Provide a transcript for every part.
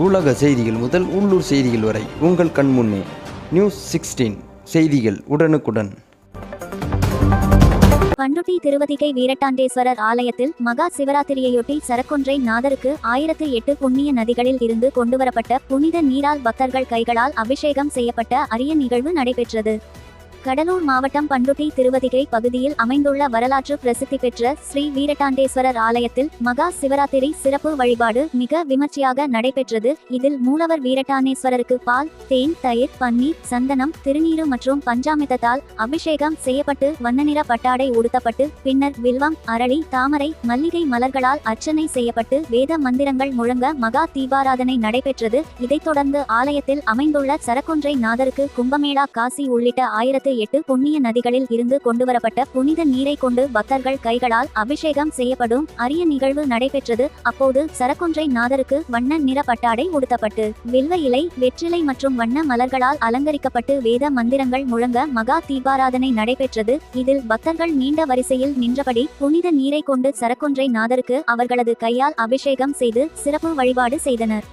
உலக செய்திகள் முதல் உள்ளூர் செய்திகள் வரை உங்கள் கண்முன்னே. நியூஸ் 16 செய்திகள் உடனுக்குடன். பண்ருட்டி திருவதிகை வீரட்டாண்டேஸ்வரர் ஆலயத்தில் மகா சிவராத்திரியையொட்டி சரக்கொன்றை நாதருக்கு 1008 புண்ணிய நதிகளில் இருந்து கொண்டுவரப்பட்ட புனித நீரால் பக்தர்கள் கைகளால் அபிஷேகம் செய்யப்பட்ட அரிய நிகழ்வு நடைபெற்றது. கடலூர் மாவட்டம் பண்ருட்டி திருவதிகை பகுதியில் அமைந்துள்ள வரலாற்று பிரசித்தி பெற்ற ஸ்ரீ வீரட்டாண்டேஸ்வரர் ஆலயத்தில் மகா சிவராத்திரி சிறப்பு வழிபாடு மிக விமர்சையாக நடைபெற்றது. இதில் மூலவர் வீரட்டானேஸ்வரருக்கு பால், தேன், தயிர், பன்னீர், சந்தனம், திருநீறு மற்றும் பஞ்சாமிர்தத்தால் அபிஷேகம் செய்யப்பட்டு வண்ணநிற பட்டாடை உடுத்தப்பட்டு பின்னர் வில்வம், அரளி, தாமரை, மல்லிகை மலர்களால் அர்ச்சனை செய்யப்பட்டு வேத மந்திரங்கள் முழங்க மகா தீபாராதனை நடைபெற்றது. இதைத் தொடர்ந்து ஆலயத்தில் அமைந்துள்ள சரக்கொன்றை நாதருக்கு கும்பமேளா, காசி உள்ளிட்ட 1008 புண்ணிய நதிகளில் இருந்து கொண்டுவரப்பட்ட புனித நீரை கொண்டு பக்தர்கள் கைகளால் அபிஷேகம் செய்யப்படும் அரிய நிகழ்வு நடைபெற்றது. அப்போது சரக்கொன்றை நாதருக்கு வண்ண நிற பட்டாடை உடுத்தப்பட்டு வில்வ இலை, வெற்றிலை மற்றும் வண்ண மலர்களால் அலங்கரிக்கப்பட்டு வேத மந்திரங்கள் முழங்க மகா தீபாராதனை நடைபெற்றது. இதில் பக்தர்கள் நீண்ட வரிசையில் நின்றபடி புனித நீரை கொண்டு சரக்கொன்றை நாதருக்கு அவர்களது கையால் அபிஷேகம் செய்து சிறப்பு வழிபாடு செய்தனர்.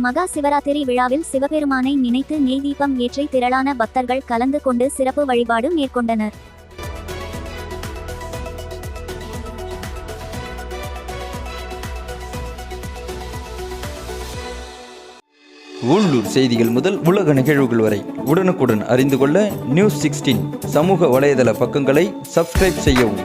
மகா சிவராத்திரி விழாவில் சிவபெருமானை நினைத்து நெய் தீபம் ஏற்றி திரளான பக்தர்கள் கலந்து கொண்டு சிறப்பு வழிபாடு மேற்கொண்டனர். உள்ளூர் செய்திகள் முதல் உலக நிகழ்வுகள் வரை உடனுக்குடன் அறிந்து கொள்ள நியூஸ் 16 சமூக வலைதள பக்கங்களை சப்ஸ்கிரைப் செய்யவும்.